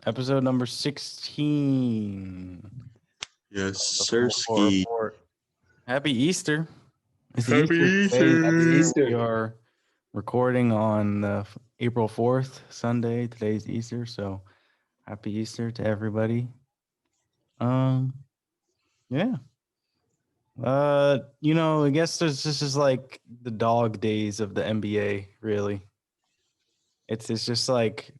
Episode number 16. Yes, The sir. Fullcourt Ski. Report. Happy Easter. It's Happy Easter today. Easter. We are recording on April 4th, Sunday. Today's Easter, so happy Easter to everybody. Yeah. I guess this is like the dog days of the NBA, really. It's just like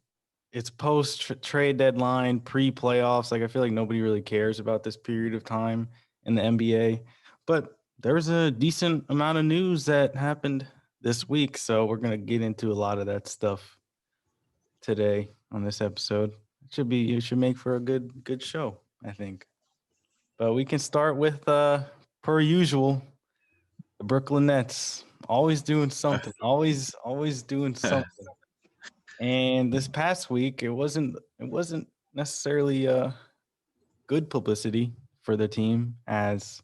it's post trade deadline, pre-playoffs. Like I feel like nobody really cares about this period of time in the NBA. But there's a decent amount of news that happened this week, so we're gonna get into a lot of that stuff today on this episode. It should make for a good show, I think. But we can start with per usual, the Brooklyn Nets. Always doing something. Always doing something. And this past week, it wasn't necessarily good publicity for the team, as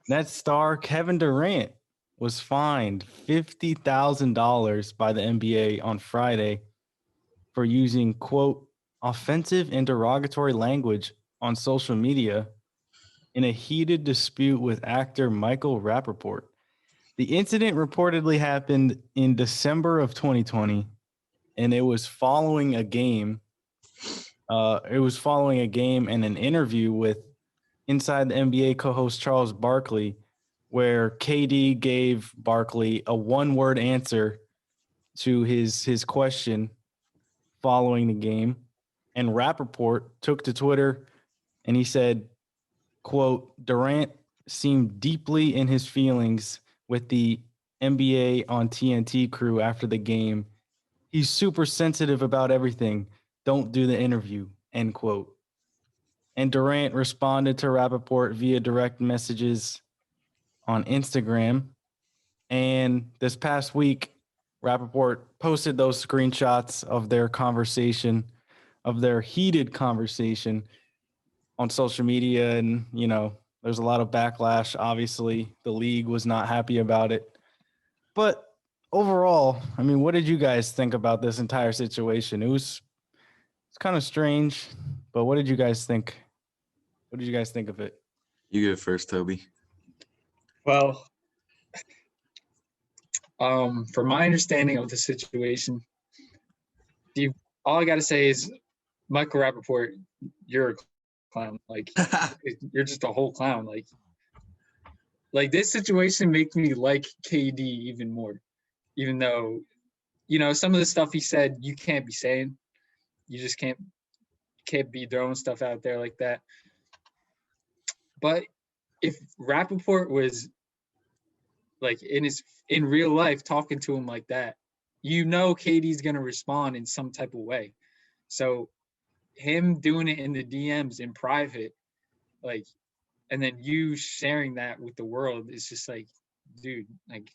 Nets star Kevin Durant was fined $50,000 by the NBA on Friday for using, quote, offensive and derogatory language on social media in a heated dispute with actor Michael Rapaport. The incident reportedly happened in December of 2020, and it was following a game. And an interview with Inside the NBA co-host Charles Barkley, where KD gave Barkley a one-word answer to his question following the game, and Rapaport took to Twitter and he said, quote, Durant seemed deeply in his feelings with the NBA on TNT crew after the game. He's super sensitive about everything. Don't do the interview, end quote. And Durant responded to Rapaport via direct messages on Instagram. And this past week, Rapaport posted those screenshots of their conversation, of their heated conversation on social media. And, there's a lot of backlash. Obviously, the league was not happy about it. But overall, I mean, what did you guys think about this entire situation? It's kind of strange, but what did you guys think? What did you guys think of it? You go first, Toby. Well, from my understanding of the situation, all I got to say is, Michael Rapaport, you're a clown. Like, you're just a whole clown. Like this situation makes me like KD even more, even though, some of the stuff he said you can't be saying. You just can't be throwing stuff out there like that. But if Rapaport was like in real life talking to him like that, KD's gonna respond in some type of way. So him doing it in the DMs in private, like, and then you sharing that with the world is just like, dude, like,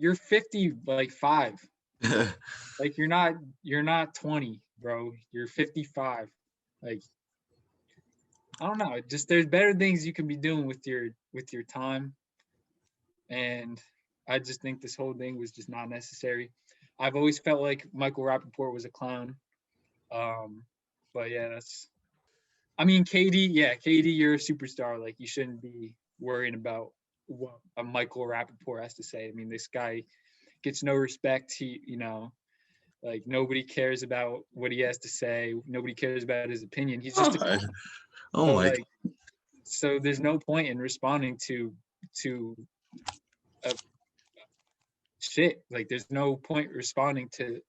you're 55. Like you're not 20, bro. You're 55. Like, I don't know. Just there's better things you can be doing with your time. And I just think this whole thing was just not necessary. I've always felt like Michael Rapaport was a clown. But yeah, KD, you're a superstar. Like, you shouldn't be worrying about what a Michael Rapaport has to say. I mean, this guy gets no respect. Like, nobody cares about what he has to say. Nobody cares about his opinion. He's just so there's no point in responding to shit. Like, there's no point responding to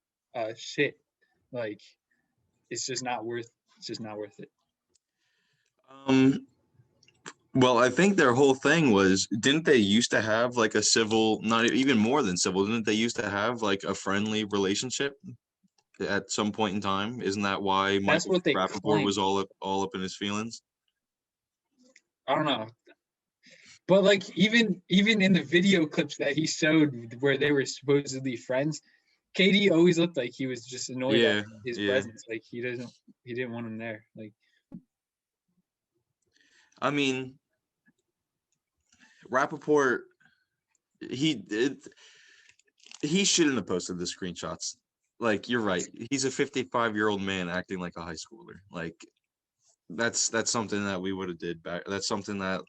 shit. Like, it's just not worth it. Well, I think their whole thing was, didn't they used to have like a civil, not even more than civil, didn't they used to have like a friendly relationship at some point in time? Isn't that why Michael Rapaport was all up in his feelings? I don't know. But like, even in the video clips that he showed where they were supposedly friends, KD always looked like he was just annoyed at his presence. Like, he didn't want him there. Like, I mean, Rapaport, he shouldn't have posted the screenshots. like you're right. He's a 55-year-old man acting like a high schooler. Like that's something that we would have did back. That's something that,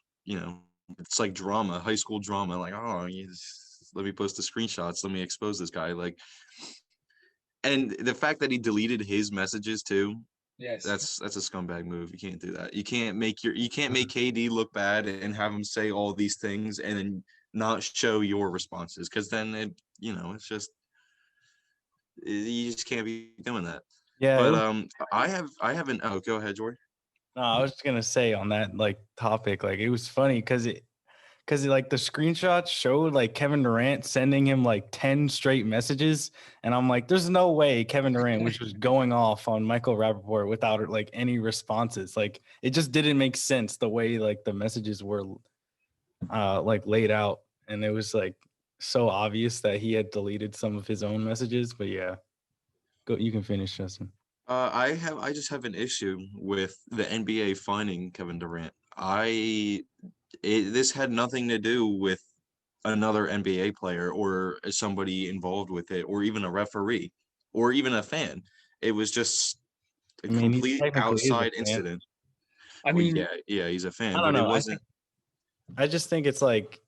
it's like drama, high school drama. Like, oh, let me post the screenshots. Let me expose this guy. Like, and the fact that he deleted his messages too. Yes. That's a scumbag move. You can't do that. You can't make KD look bad and have him say all these things and then not show your responses, because then it's just, you just can't be doing that. Yeah. But I have an go ahead, Jorie. No, I was just gonna say on that like topic, like it was funny because like the screenshots showed like Kevin Durant sending him like 10 straight messages, and I'm like, there's no way Kevin Durant was just going off on Michael Rapaport without like any responses. Like it just didn't make sense the way like the messages were like laid out, and it was like so obvious that he had deleted some of his own messages. But yeah, go, you can finish, Justin. I just have an issue with the NBA fining Kevin Durant. This had nothing to do with another NBA player or somebody involved with it, or even a referee, or even a fan. It was just a complete outside incident. I mean, yeah, he's a fan, I don't but know. it wasn't. I just think it's like,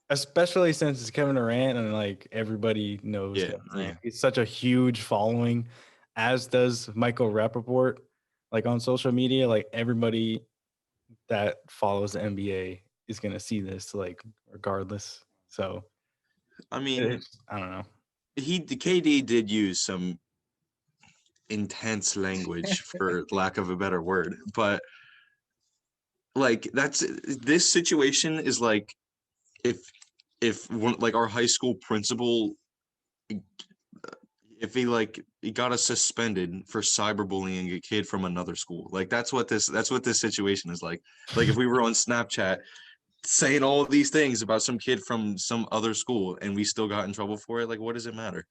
especially since it's Kevin Durant and like everybody knows Kevin Durant. He's such a huge following, as does Michael Rapaport. Like on social media, like everybody that follows the NBA is gonna see this, like regardless. So, I mean, I don't know. KD did use some intense language, for lack of a better word, but like this situation is like if one, like our high school principal, if he got us suspended for cyberbullying a kid from another school. Like that's what this situation is like. Like if we were on Snapchat saying all these things about some kid from some other school and we still got in trouble for it, like what does it matter?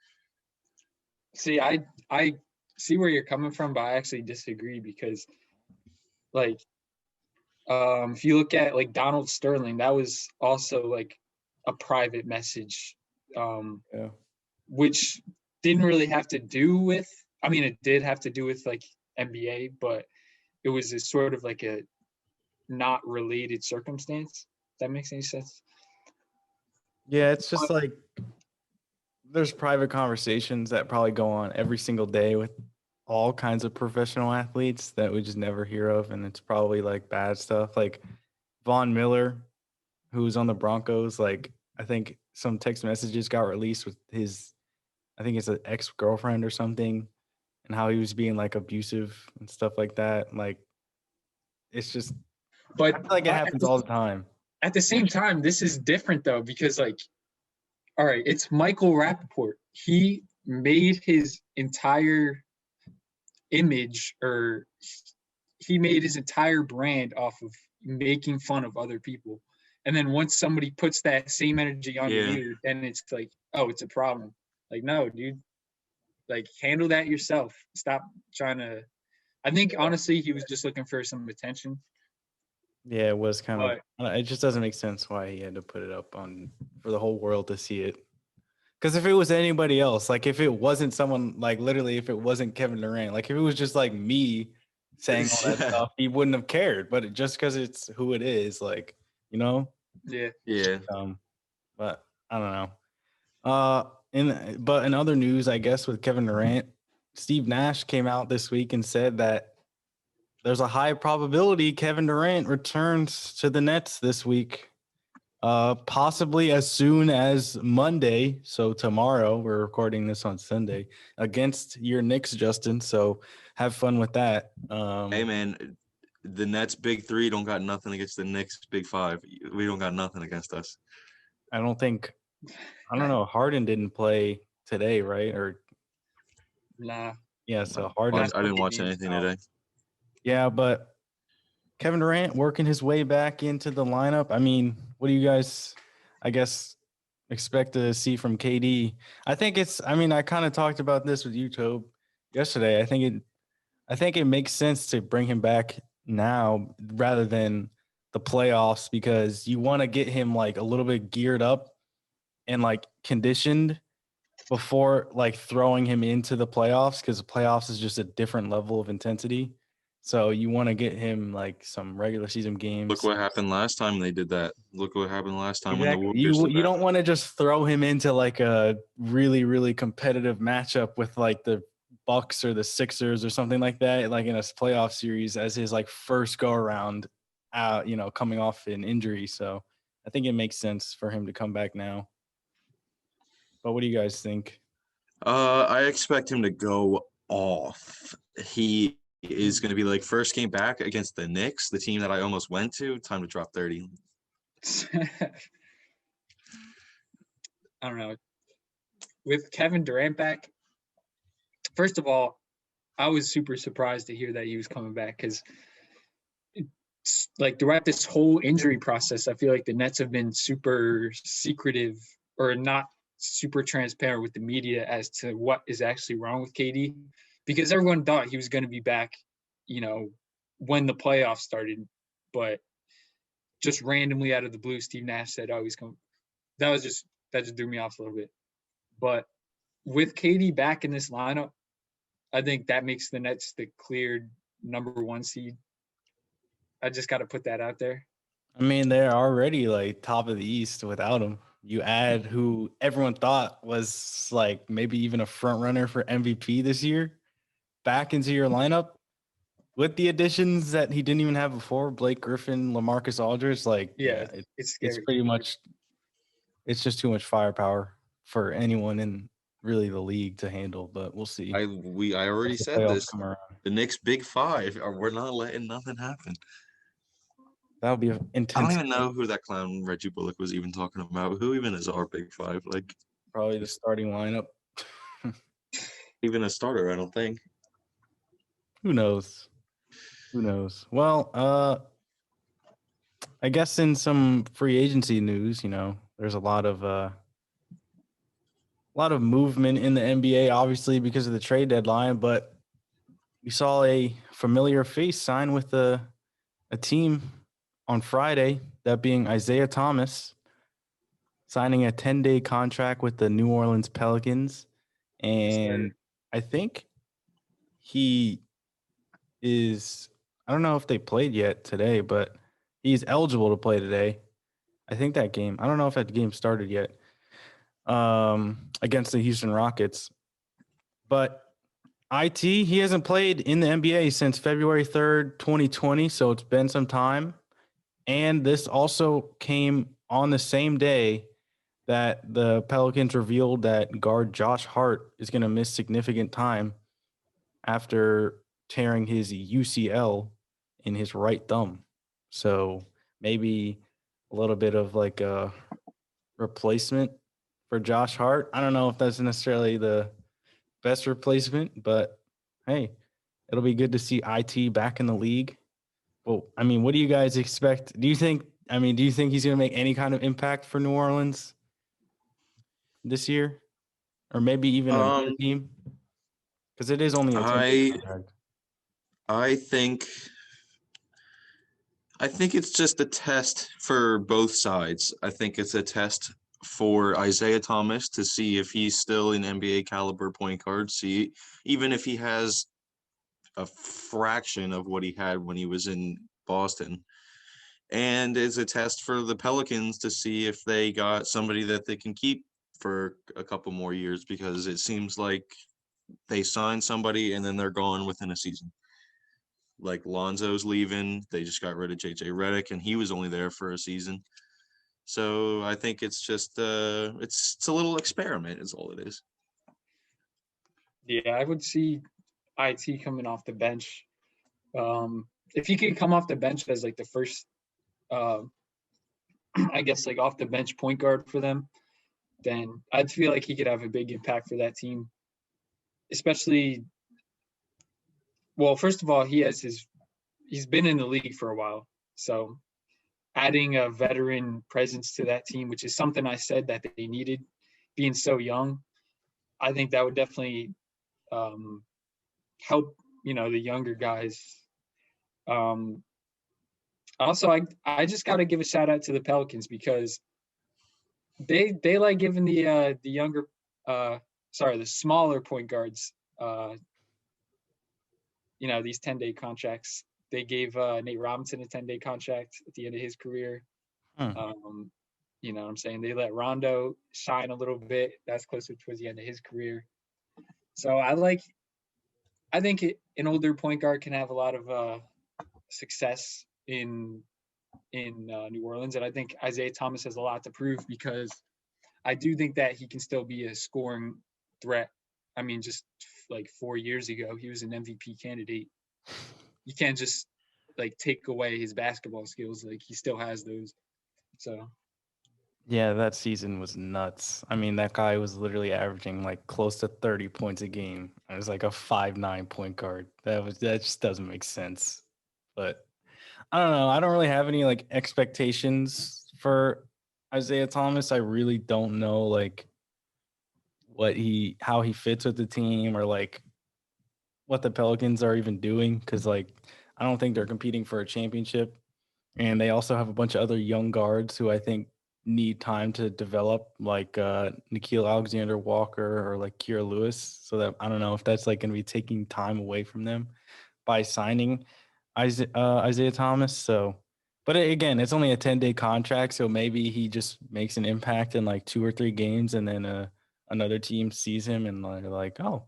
See, I see where you're coming from, but I actually disagree, because like if you look at like Donald Sterling, that was also like a private message, which didn't really have to do with, I mean, it did have to do with like NBA, but it was a sort of like a not related circumstance. If that makes any sense? Yeah, it's just like there's private conversations that probably go on every single day with all kinds of professional athletes that we just never hear of, and it's probably like bad stuff. Like Von Miller, who's on the Broncos, like I think some text messages got released with his, I think it's an ex-girlfriend or something, and how he was being like abusive and stuff like that. Like it's just, but I feel like it happens all the time. At the same time, this is different though, because like, all right, it's Michael Rapaport. He made his entire image, or he made his entire brand off of making fun of other people. And then once somebody puts that same energy on you, then it's like, oh, it's a problem. Like, no, dude, like handle that yourself. Stop trying to, I think honestly, he was just looking for some attention. Yeah, it was kind of, it just doesn't make sense why he had to put it up on for the whole world to see it. Because if it was anybody else, like if it wasn't someone, like literally if it wasn't Kevin Durant, like if it was just like me saying all that stuff, he wouldn't have cared. But just because it's who it is, like, you know? Yeah. But I don't know. But in other news, I guess with Kevin Durant, Steve Nash came out this week and said that there's a high probability Kevin Durant returns to the Nets this week, possibly as soon as Monday. So tomorrow, we're recording this on Sunday, against your Knicks, Justin. So have fun with that. Hey, man, the Nets big three don't got nothing against the Knicks big five. We don't got nothing against us. I don't know. Harden didn't play today, right? Or nah. Yeah, so Harden. I didn't watch anything today. Yeah, but Kevin Durant working his way back into the lineup. I mean, what do you guys, I guess, expect to see from KD? I think I kind of talked about this with YouTube yesterday. I think it makes sense to bring him back now rather than the playoffs, because you want to get him like a little bit geared up and like conditioned before like throwing him into the playoffs, because the playoffs is just a different level of intensity. So you want to get him like some regular season games. Look what happened last time they did that. Look what happened last time when the Exactly. Warriors did You that. don't want to just throw him into like a really, really competitive matchup with like the Bucks or the Sixers or something like that, like in a playoff series as his like first go around, coming off an injury. So I think it makes sense for him to come back now. But what do you guys think? I expect him to go off. He is going to be like first game back against the Knicks, the team that I almost went to. Time to drop 30. I don't know. With Kevin Durant back, first of all, I was super surprised to hear that he was coming back because, like, throughout this whole injury process, I feel like the Nets have been super secretive or not super transparent with the media as to what is actually wrong with KD, because everyone thought he was going to be back, when the playoffs started, but just randomly out of the blue, Steve Nash said, "Oh, he's coming." That just threw me off a little bit. But with KD back in this lineup, I think that makes the Nets the cleared number 1 seed. I just got to put that out there. I mean, they're already like top of the East without him. You add who everyone thought was like maybe even a front runner for MVP this year back into your lineup with the additions that he didn't even have before, Blake Griffin, LaMarcus Aldridge. Like, it's scary. It's pretty much, it's just too much firepower for anyone in really the league to handle. But we'll see. I already said this. The Knicks' big five we're not letting nothing happen. That would be intense. I don't even know who that clown Reggie Bullock was even talking about. Who even is our big five? Like, probably the starting lineup. Even a starter, I don't think. Who knows? Well, I guess in some free agency news, there's a lot of movement in the NBA, obviously because of the trade deadline. But we saw a familiar face sign with a team on Friday, that being Isaiah Thomas, signing a 10-day contract with the New Orleans Pelicans. And I think he is, I don't know if they played yet today, but he's eligible to play today. I think that game, I don't know if that game started yet, against the Houston Rockets. But he hasn't played in the NBA since February 3rd, 2020, so it's been some time. And this also came on the same day that the Pelicans revealed that guard Josh Hart is going to miss significant time after tearing his UCL in his right thumb. So maybe a little bit of like a replacement for Josh Hart. I don't know if that's necessarily the best replacement, but hey, it'll be good to see IT back in the league. Well, I mean, what do you guys expect? Do you think he's going to make any kind of impact for New Orleans this year? Or maybe even another team? Because it is only a 10-day contract. I think it's just a test for both sides. I think it's a test for Isaiah Thomas to see if he's still an NBA caliber point guard. See, even if he has a fraction of what he had when he was in Boston. And it's a test for the Pelicans to see if they got somebody that they can keep for a couple more years, because it seems like they sign somebody and then they're gone within a season. Like Lonzo's leaving. They just got rid of JJ Redick, and he was only there for a season. So I think it's just it's a little experiment is all it is. Yeah, I would see IT coming off the bench. If he could come off the bench as like the first, I guess like off the bench point guard for them, then I'd feel like he could have a big impact for that team. Especially, well, first of all, he's been in the league for a while. So adding a veteran presence to that team, which is something I said that they needed, being so young, I think that would definitely help, the younger guys. Also, I just got to give a shout out to the Pelicans because they like giving the younger the smaller point guards, these 10-day contracts. They gave Nate Robinson a 10-day contract at the end of his career. You know what I'm saying? They let Rondo shine a little bit. That's closer towards the end of his career. So I think an older point guard can have a lot of success in New Orleans, and I think Isaiah Thomas has a lot to prove, because I do think that he can still be a scoring threat. I mean, just like 4 years ago, he was an MVP candidate. You can't just like take away his basketball skills. Like, he still has those. So Yeah, that season was nuts. I mean, that guy was literally averaging like close to 30 points a game. It was like a 5'9" point guard. That just doesn't make sense. But I don't know. I don't really have any like expectations for Isaiah Thomas. I really don't know like how he fits with the team, or like what the Pelicans are even doing, because like I don't think they're competing for a championship. And they also have a bunch of other young guards who I think need time to develop, like Nikhil Alexander-Walker or like Kira Lewis. So that I don't know if that's like going to be taking time away from them by signing Isaiah Thomas. So, but again, it's only a 10-day contract, so maybe he just makes an impact in like 2 or 3 games, and then another team sees him and they're like, oh,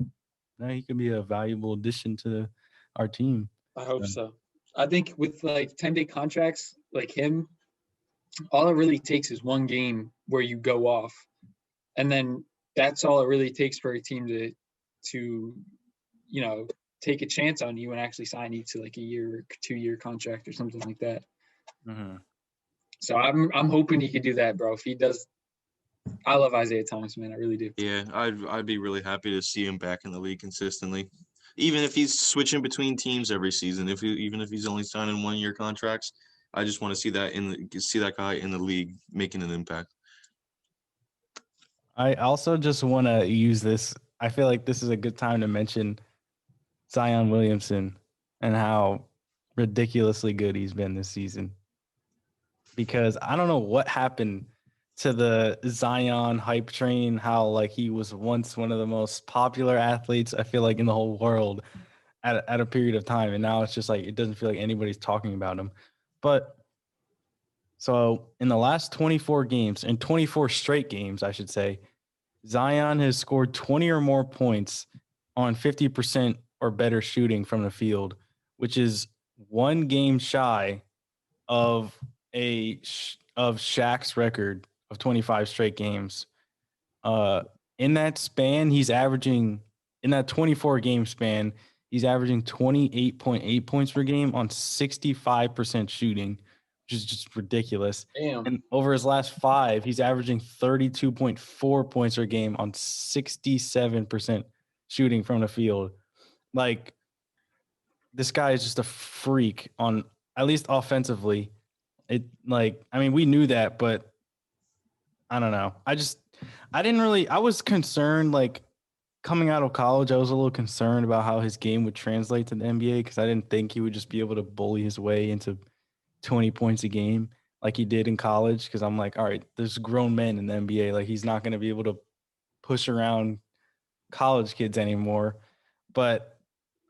now he could be a valuable addition to our team. I hope so. I think with like 10-day contracts like him, all it really takes is one game where you go off, and then that's all it really takes for a team to take a chance on you and actually sign you to like a year or 2-year contract or something like that. Mm-hmm. So I'm hoping he could do that, bro. If he does, I love Isaiah Thomas, man. I really do. Yeah, I'd be really happy to see him back in the league consistently, even if he's switching between teams every season. Even if he's only signing 1-year contracts, I just want to see that guy in the league making an impact. I also just want to use this. I feel like this is a good time to mention Zion Williamson and how ridiculously good he's been this season. Because I don't know what happened to the Zion hype train, how like he was once one of the most popular athletes, I feel like, in the whole world at a period of time. And now it's just like, it doesn't feel like anybody's talking about him. But so in the last 24 games, and 24 straight games, I should say, Zion has scored 20 or more points on 50% or better shooting from the field, which is 1 game shy of Shaq's record of 25 straight games. In that span, in that 24 game span, he's averaging 28.8 points per game on 65% shooting, which is just ridiculous. Damn. And over his last 5, he's averaging 32.4 points per game on 67% shooting from the field. Like, this guy is just a freak on, at least offensively. We knew that, but I don't know. I was concerned, like, coming out of college, I was a little concerned about how his game would translate to the NBA, because I didn't think he would just be able to bully his way into 20 points a game like he did in college. Because I'm like, all right, there's grown men in the NBA. Like, he's not going to be able to push around college kids anymore. But,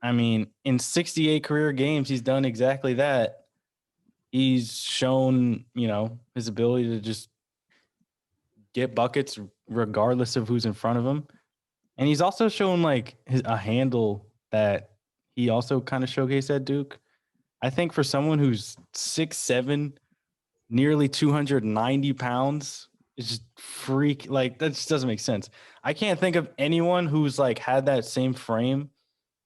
I mean, in 68 career games, he's done exactly that. He's shown, his ability to just get buckets regardless of who's in front of him. And he's also shown like a handle that he also kind of showcased at Duke. I think for someone who's 6'7", nearly 290 pounds, it's just freak. Like, that just doesn't make sense. I can't think of anyone who's like had that same frame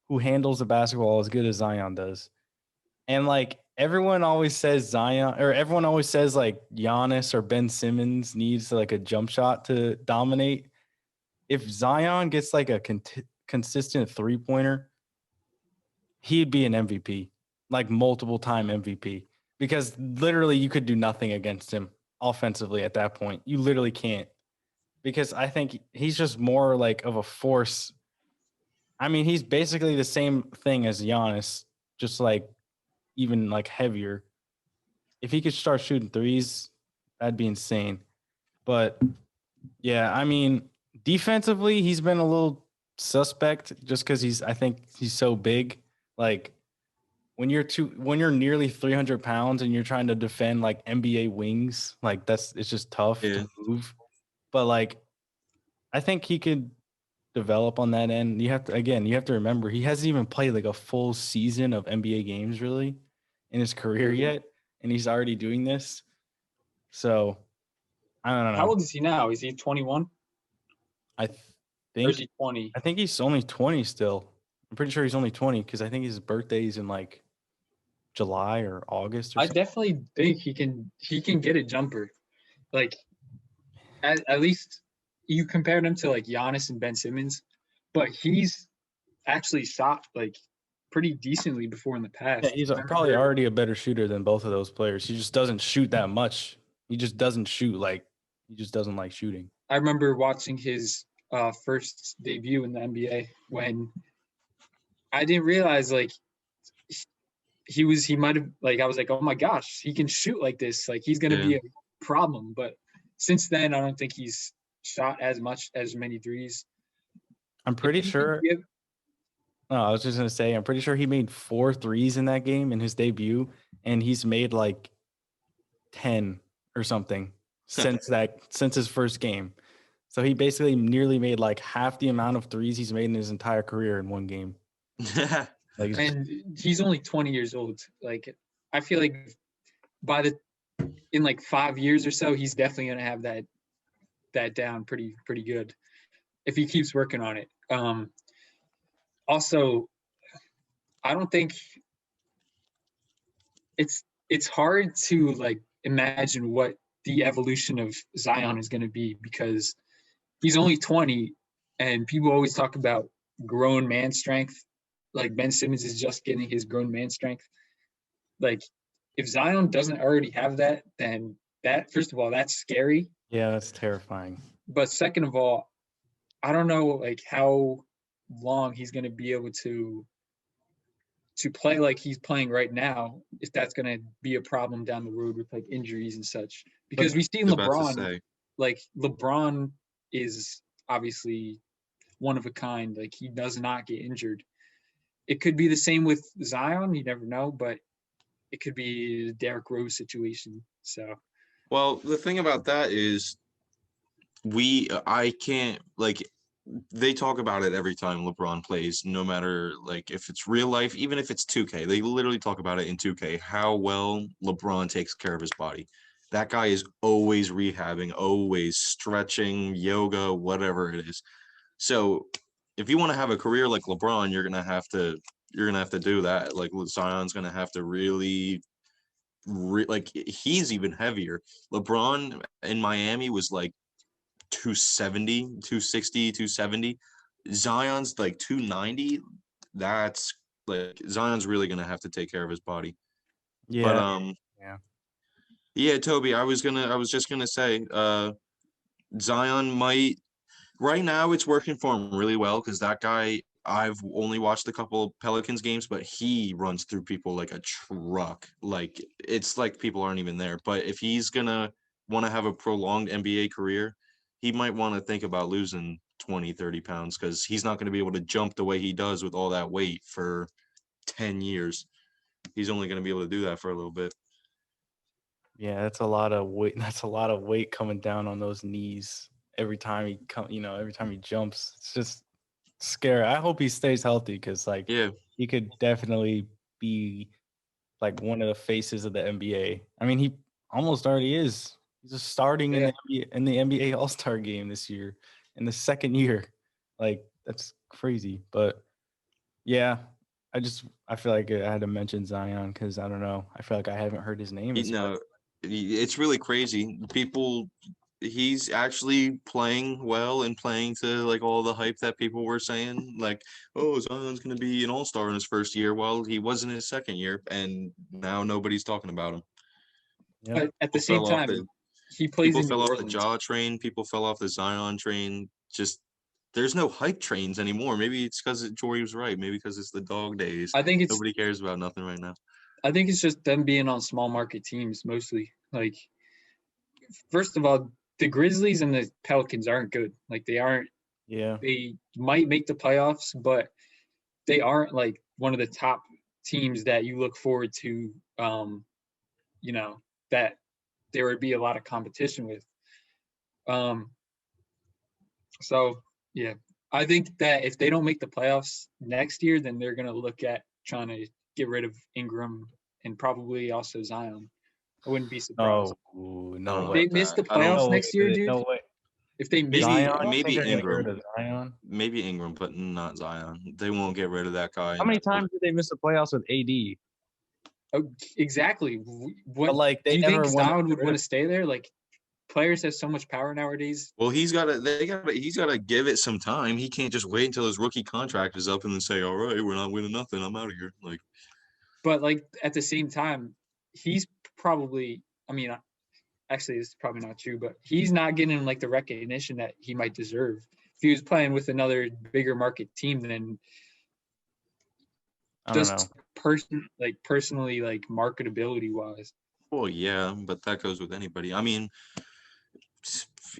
who handles the basketball as good as Zion does. And like, everyone always says like Giannis or Ben Simmons needs like a jump shot to dominate. If Zion gets like a consistent 3-pointer, he'd be an MVP, like multiple time MVP, because literally you could do nothing against him offensively at that point. You literally can't, because I think he's just more like of a force. I mean, he's basically the same thing as Giannis, just like even like heavier. If he could start shooting threes, that'd be insane. But yeah, I mean, Defensively, he's been a little suspect just because I think he's so big. Like when you're nearly 300 pounds and you're trying to defend like NBA wings, like it's just tough Yeah. to move. But like, I think he could develop on that end. You have to remember he hasn't even played like a full season of NBA games really in his career yet, and he's already doing this. So I don't know. How old is he now? Is he 21? I Or think is he 20? I think he's only 20 still. I'm pretty sure he's only 20 because I think his birthday's in like July or August or I something. definitely think he can get a jumper. Like at least you compared him to like Giannis and Ben Simmons, but he's actually shot like pretty decently before in the Yeah, past. he's I probably remember, already a better shooter than both of those players. He just doesn't shoot that much. He just doesn't shoot like he just doesn't like shooting. I remember watching his first debut in the NBA when I didn't realize like he might have like I was like, oh my gosh, he can shoot like this. Like he's gonna Yeah. be a problem. But since then, I don't think he's shot as many threes. I'm pretty sure. No, I was just gonna say I'm pretty sure he made 4 threes in that game in his debut, and he's made like 10 or something since his first game. So he basically nearly made like half the amount of threes he's made in his entire career in one game. Like, And he's only 20 years old. Like I feel like in like 5 years or so, he's definitely gonna have that down pretty good if he keeps working on it. Also, I don't think it's hard to like imagine what the evolution of Zion is going to be because he's only 20 and people always talk about grown man strength. Like Ben Simmons is just getting his grown man strength. Like if Zion doesn't already have that, then that, first of all, that's scary. yeah, that's terrifying. But second of all, I don't know like how long he's going to be able to play like he's playing right now, if that's going to be a problem down the road with like injuries and such. Because we've seen LeBron, like LeBron is obviously one of a kind. Like he does not get injured. It could be the same with Zion. You never know, but it could be a Derrick Rose situation. So, well, the thing about that is I can't like they talk about it every time LeBron plays, no matter like if it's real life, even if it's 2K, they literally talk about it in 2K, how well LeBron takes care of his body. That guy is always rehabbing, always stretching, yoga, whatever it is. So if you want to have a career like LeBron, you're gonna have to do that. Like Zion's gonna have to really like he's even heavier. LeBron in Miami was like 270, 260, 270. Zion's like 290. That's like Zion's really gonna have to take care of his body. Yeah. But yeah, Toby, I was just gonna say, Zion might right now it's working for him really well because that guy, I've only watched a couple of Pelicans games, but he runs through people like a truck. Like it's like people aren't even there. But if he's gonna want to have a prolonged NBA career, he might want to think about losing 20, 30 pounds because he's not going to be able to jump the way he does with all that weight for 10 years. He's only going to be able to do that for a little bit. Yeah, that's a lot of weight. That's a lot of weight coming down on those knees every time every time he jumps. It's just scary. I hope he stays healthy because like he could definitely be like one of the faces of the NBA. I mean, he almost already is. He's just starting in the NBA All-Star game this year in the second year. Like that's crazy. But yeah, I feel like I had to mention Zion because I don't know. I feel like I haven't heard his name. It's really crazy. He's actually playing well and playing to like all the hype that people were saying, like, oh, Zion's going to be an all-star in his first year. Well, he was in his second year, and now nobody's talking about him. Yep. But at the same time, he plays in New Orleans. People fell off the Ja train. People fell off the Zion train. Just there's no hype trains anymore. Maybe it's because Jorie was right. Maybe because it's the dog days. I think nobody cares about nothing right now. I think it's just them being on small market teams mostly. Like, first of all, the Grizzlies and the Pelicans aren't good. Like they aren't. Yeah. They might make the playoffs, but they aren't like one of the top teams that you look forward to. That there would be a lot of competition with. So yeah, I think that if they don't make the playoffs next year, then they're gonna look at trying to get rid of Ingram and probably also Zion. I wouldn't be surprised. Oh, I no don't If know way. they about miss the that. I don't. playoffs No way. next year, dude. No way. If they miss Maybe- the Zion, playoffs, maybe they're gonna get rid Ingram. of Zion. Maybe Ingram, but not Zion. They won't get rid of that guy. How many times did they miss the playoffs with AD? oh, exactly. What But like do they you never think wanted Zion to would get rid want of to stay there? Like players have so much power nowadays. Well, he's gotta give it some time. He can't just wait until his rookie contract is up and then say, "All right, we're not winning nothing. I'm out of here." Like, But like at the same time, he's probably. I mean, actually, this is probably not true, but he's not getting like the recognition that he might deserve. If he was playing with another bigger market team, then I don't know. just personally, like marketability wise. well, yeah, but that goes with anybody. I mean,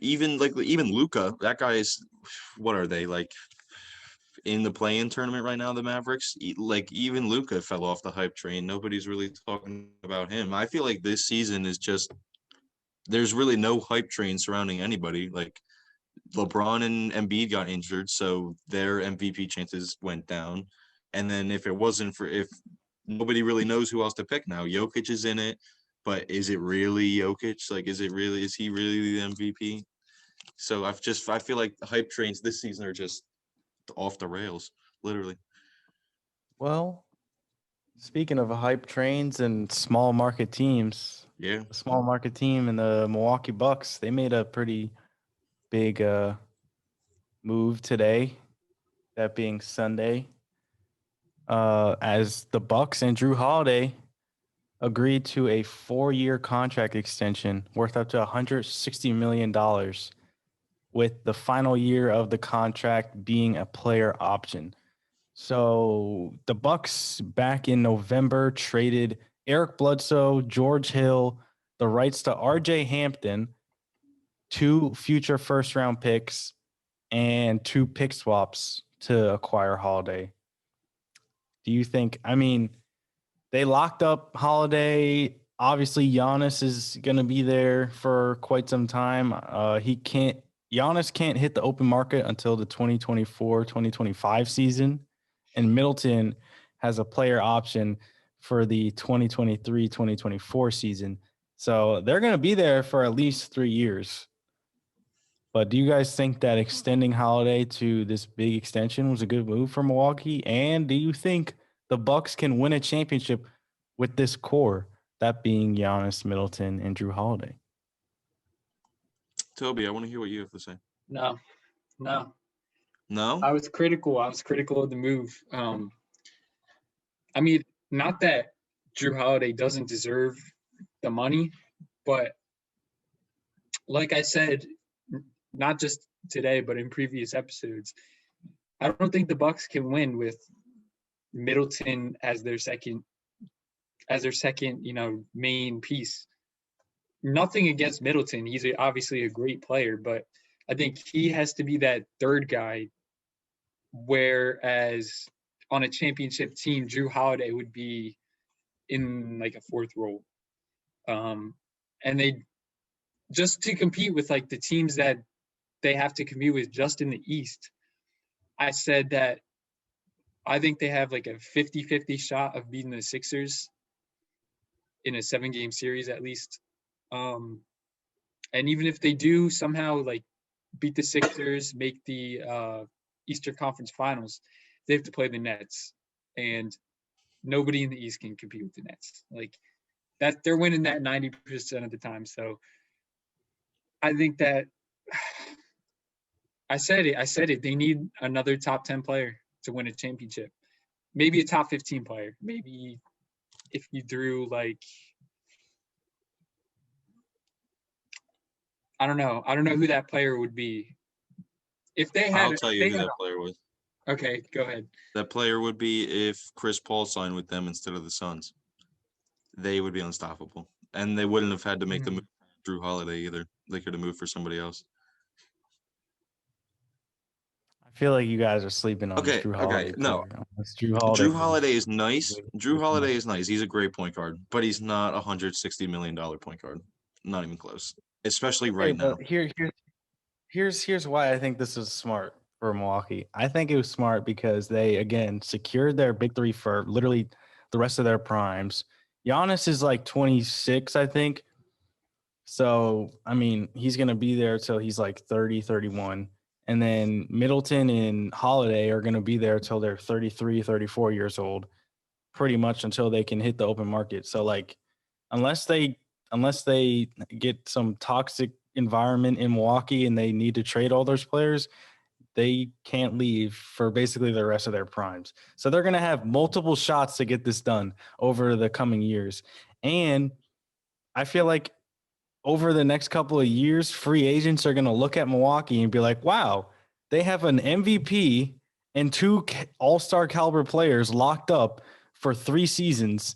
even Luca, that guy is. What are they like? In the play-in tournament right now, the Mavericks, like even Luca fell off the hype train. Nobody's really talking about him. I feel like this season is just there's really no hype train surrounding anybody. Like LeBron and Embiid got injured, so their MVP chances went down. And then if nobody really knows who else to pick now, Jokic is in it, but is it really Jokic? Like, is he really the MVP? So I feel like the hype trains this season are just off the rails, literally. Well, speaking of hype trains and small market teams, Yeah. a small market team in the Milwaukee Bucks, they made a pretty big move today, that being Sunday, as the Bucks and Jrue Holiday agreed to a 4-year contract extension worth up to $160 million, with the final year of the contract being a player option. So the Bucks back in November traded Eric Bledsoe, George Hill, the rights to RJ Hampton, 2 future first-round picks, and 2 pick swaps to acquire Holiday. Do you think, I mean, they locked up Holiday. Obviously, Giannis is going to be there for quite some time. Giannis can't hit the open market until the 2024-2025 season. And Middleton has a player option for the 2023-2024 season. So they're going to be there for at least 3 years. But do you guys think that extending Holiday to this big extension was a good move for Milwaukee? And do you think the Bucks can win a championship with this core, that being Giannis, Middleton, and Jrue Holiday? Toby, I want to hear what you have to say. No. No? I was critical of the move. I mean, not that Jrue Holiday doesn't deserve the money, but like I said, not just today, but in previous episodes, I don't think the Bucks can win with Middleton as their second, main piece. Nothing against Middleton. He's obviously a great player, but I think he has to be that third guy, whereas on a championship team, Jrue Holiday would be in like a fourth role. And they just to compete with like the teams that they have to compete with just in the East. I said that I think they have like a 50-50 shot of beating the Sixers in a 7-game series at least. And even if they do somehow like beat the Sixers, make the Eastern Conference Finals, they have to play the Nets. And nobody in the East can compete with the Nets. Like that, they're winning that 90% of the time. So I think that I said it. They need another top 10 player to win a championship. Maybe a top 15 player. Maybe if you threw like, I don't know who that player would be. If they had, I'll tell you who that player was. Okay, go ahead. That player would be if Chris Paul signed with them instead of the Suns. They would be unstoppable, and they wouldn't have had to make the move Jrue Holiday either. They could have moved for somebody else. I feel like you guys are sleeping on this Okay, Jrue okay, Holiday no. player. This Jrue Holiday. Jrue Holiday is nice. way Jrue too Holiday much. is nice. He's a great point guard, but he's not a $160 million point guard. Not even close. Especially right now. But here's why I think this is smart for Milwaukee. I think it was smart because they again secured their big three for literally the rest of their primes. Giannis is like 26, I think. So, I mean, he's going to be there till he's like 30, 31. And then Middleton and Holiday are going to be there till they're 33, 34 years old, pretty much until they can hit the open market. So, like, unless they get some toxic environment in Milwaukee and they need to trade all those players, they can't leave for basically the rest of their primes. So they're going to have multiple shots to get this done over the coming years. And I feel like over the next couple of years, free agents are going to look at Milwaukee and be like, wow, they have an MVP and two all-star caliber players locked up for 3 seasons.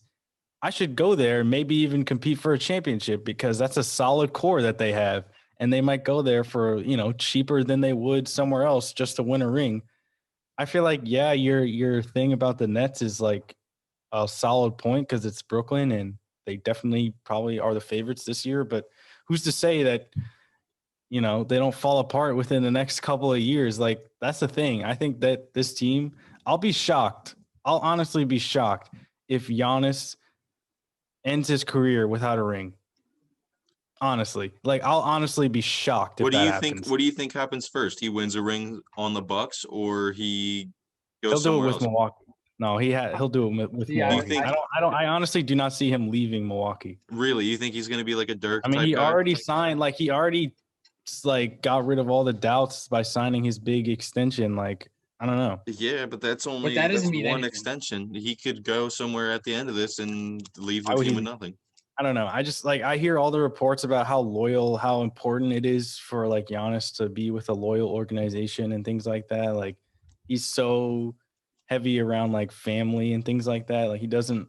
I should go there and maybe even compete for a championship because that's a solid core that they have. And they might go there for, cheaper than they would somewhere else just to win a ring. I feel like, yeah, your thing about the Nets is like a solid point because it's Brooklyn and they definitely probably are the favorites this year. But who's to say that, they don't fall apart within the next couple of years? Like, that's the thing. I think that this team, I'll be shocked. I'll honestly be shocked if Giannis ends his career without a ring. Honestly, like I'll honestly be shocked if What do that you happens. think? What do you think happens first? He wins a ring on the Bucks, or he goes He'll do it somewhere with else? Milwaukee. No, he'll do it with Yeah, Milwaukee. think- I honestly do not see him leaving Milwaukee. Really, you think he's going to be like a Dirk I mean, type he guy? already signed, like he already got rid of all the doubts by signing his big extension. Like, I don't know. Yeah, but that's only that doesn't that's mean one anything. extension. He could go somewhere at the end of this and leave Why the would team he- with nothing. I don't know. I just I hear all the reports about how loyal, how important it is for like Giannis to be with a loyal organization and things like that. Like he's so heavy around like family and things like that. Like he doesn't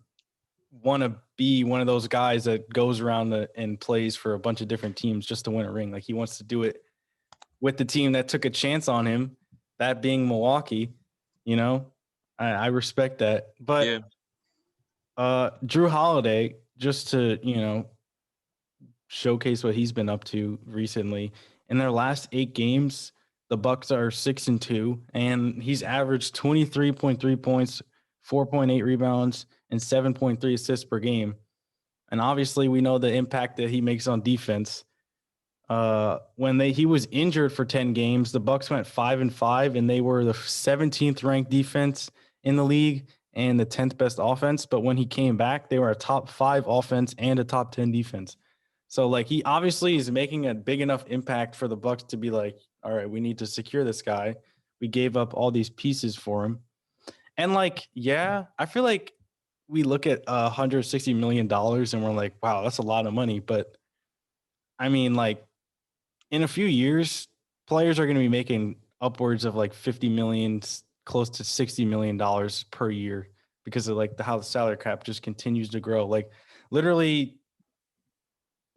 want to be one of those guys that goes around and plays for a bunch of different teams just to win a ring. Like he wants to do it with the team that took a chance on him, that being Milwaukee. I respect that. But Yeah. Jrue Holiday, just to, showcase what he's been up to recently. In their last 8 games, the Bucks are 6-2, and he's averaged 23.3 points, 4.8 rebounds, and 7.3 assists per game. And obviously, we know the impact that he makes on defense. When he was injured for 10 games, the Bucks went 5-5, and they were the 17th ranked defense in the league and the 10th best offense. But when he came back, they were a top 5 offense and a top 10 defense. So like he obviously is making a big enough impact for the Bucks to be like, all right, we need to secure this guy. We gave up all these pieces for him. And like, yeah, I feel like we look at $160 million and we're like, wow, that's a lot of money. But I mean, like in a few years, players are going to be making upwards of like 50 million, close to $60 million per year because of like how the salary cap just continues to grow. Like literally,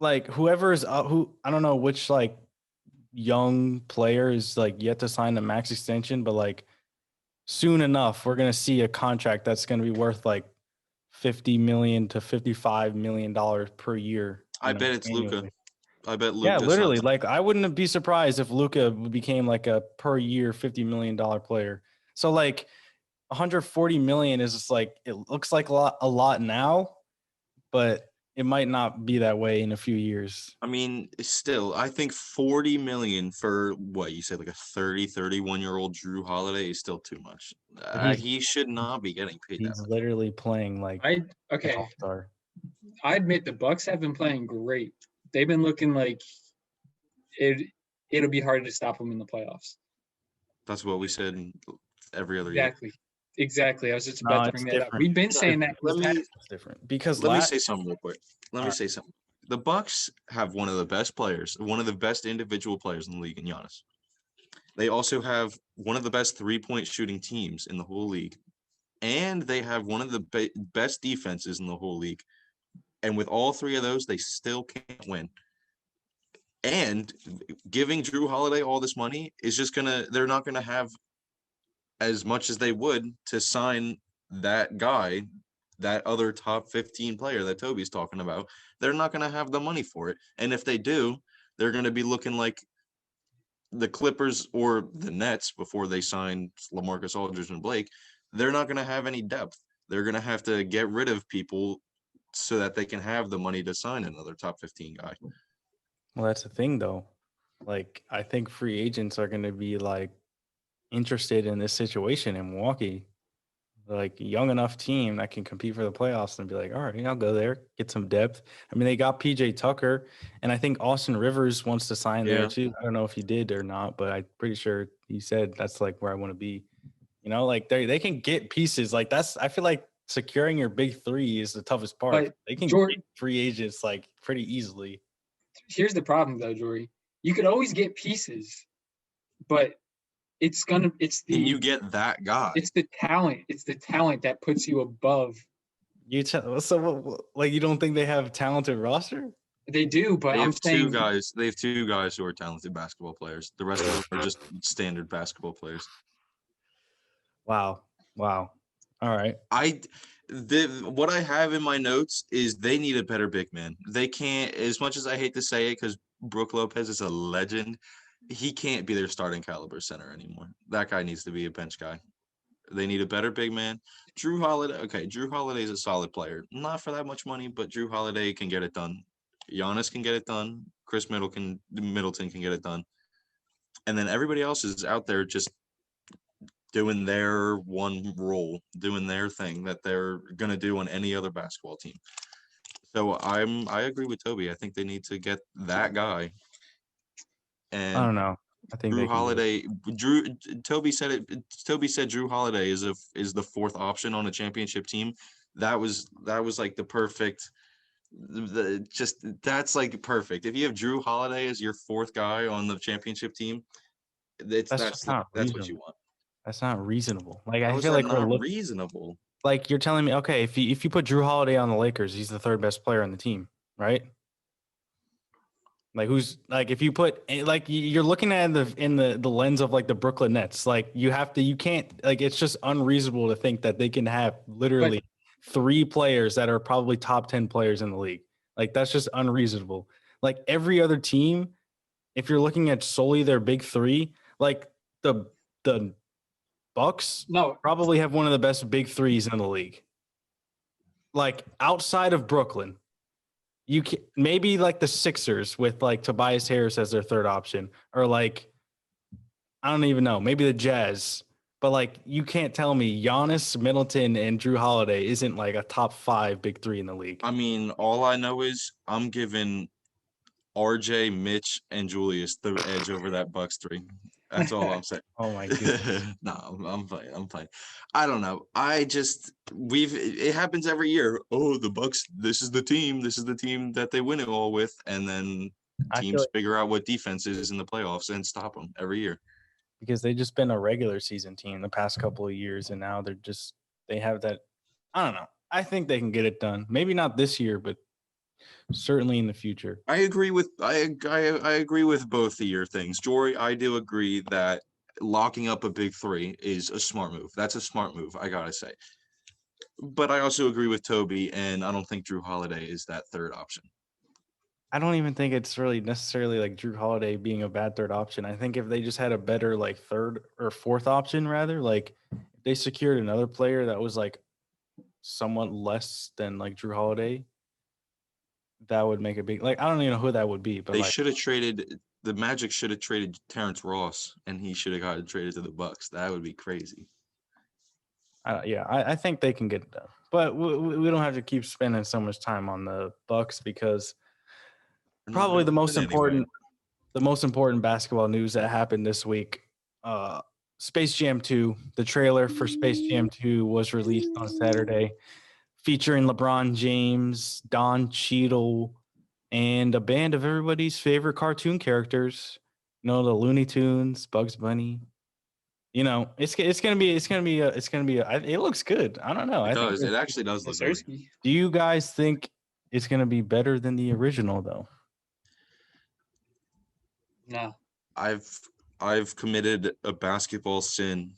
like whoever's who I don't know which like young player is like yet to sign a max extension, but like soon enough we're gonna see a contract that's gonna be worth like $50 million to $55 million per year. I bet it's Luka. Annually. I bet Luka. Yeah, literally. Like I wouldn't be surprised if Luka became like a per year $50 million player. So like 140 million is just like it looks like a lot now, but it might not be that way in a few years. I mean, still, I think 40 million for what you said, like a 31-year-old Jrue Holiday is still too much. He should not be getting paid that He's much. literally playing like an Okay. all-star. I admit the Bucks have been playing great. They've been looking like it'll be hard to stop them in the playoffs. That's what we said every other year. Exactly. I was just about to bring that up. different. We've been saying that. It's different because Let me say something real quick. Let me say something. The Bucks have one of the best players, one of the best individual players in the league in Giannis. They also have one of the best three-point shooting teams in the whole league. And they have one of the best defenses in the whole league. And with all 3 of those, they still can't win. And giving Jrue Holiday all this money is just they're not gonna have as much as they would to sign that guy, that other top 15 player that Toby's talking about. They're not gonna have the money for it. And if they do, they're gonna be looking like the Clippers or the Nets before they signed LaMarcus Aldridge and Blake. They're not gonna have any depth. They're gonna have to get rid of people so that they can have the money to sign another top 15 guy. Well, that's the thing, though. Like, I think free agents are going to be like interested in this situation in Milwaukee. Like, a young enough team that can compete for the playoffs and be like, all right, I'll go there, get some depth. I mean, they got PJ Tucker, and I think Austin Rivers wants to sign there too. I don't know if he did or not, but I'm pretty sure he said that's like where I want to be. You know, like they can get pieces. Like, I feel like securing your big three is the toughest part. But They can get free agents like pretty easily. Here's the problem, though, Jorie. You could always get pieces, but can you get that guy? It's the talent. It's the talent that puts you above. So you don't think they have a talented roster? They do, but they have two guys who are talented basketball players. The rest of them are just standard basketball players. Wow. All right. What I have in my notes is they need a better big man. They can't, as much as I hate to say it, because Brook Lopez is a legend, he can't be their starting caliber center anymore. That guy needs to be a bench guy. They need a better big man. Jrue Holiday is a solid player. Not for that much money, but Jrue Holiday can get it done. Giannis can get it done. Chris Middleton can get it done. And then everybody else is out there just doing their one role, doing their thing that they're going to do on any other basketball team. So I agree with Toby. I think they need to get that guy. And I don't know. I think Jrue Holiday. Toby said Jrue Holiday is the fourth option on a championship team. That was like the perfect. That's like perfect. If you have Jrue Holiday as your fourth guy on the championship team, that's what you want. That's not reasonable. Like, I feel like not reasonable. Like, you're telling me, okay, if you put Jrue Holiday on the Lakers, he's the third best player on the team, right? Like, who's like, if you put like, you're looking at in the lens of like the Brooklyn Nets, like you can't, like, it's just unreasonable to think that they can have literally three players that are probably top 10 players in the league. Like, that's just unreasonable. Like, every other team, if you're looking at solely their big three, like the Bucks probably have one of the best big threes in the league. Like, outside of Brooklyn, you can maybe like the Sixers with like Tobias Harris as their third option, or like, I don't even know, maybe the Jazz. But like, you can't tell me Giannis, Middleton, and Jrue Holiday isn't like a top 5 big three in the league. I mean, all I know is I'm giving RJ, Mitch, and Julius the edge over that Bucks three. That's all I'm saying. Oh my goodness. No, I'm playing. I don't know. It happens every year. Oh, the Bucks, this is the team that they win it all with. And then teams figure out what defense is in the playoffs and stop them every year. Because they've just been a regular season team the past couple of years. And now they have that. I don't know. I think they can get it done. Maybe not this year, but certainly in the future. I agree with both of your things. Jorie, I do agree that locking up a big three is a smart move. That's a smart move, I gotta say. But I also agree with Toby, and I don't think Jrue Holiday is that third option. I don't even think it's really necessarily like Jrue Holiday being a bad third option. I think if they just had a better like third or fourth option, rather, like if they secured another player that was like somewhat less than like Jrue Holiday, that would make a big, like, I don't even know who that would be, but they should have traded. The Magic should have traded Terrence Ross, and he should have gotten traded to the Bucks. That would be crazy. I think they can get it done, but we don't have to keep spending so much time on the Bucks because probably the most important basketball news that happened this week. Space Jam 2, the trailer for Space Jam 2 was released on Saturday, featuring LeBron James, Don Cheadle, and a band of everybody's favorite cartoon characters. You know, the Looney Tunes, Bugs Bunny. You know, it looks good. I don't know. It actually does look good. Do you guys think it's going to be better than the original, though? No. I've committed a basketball sin.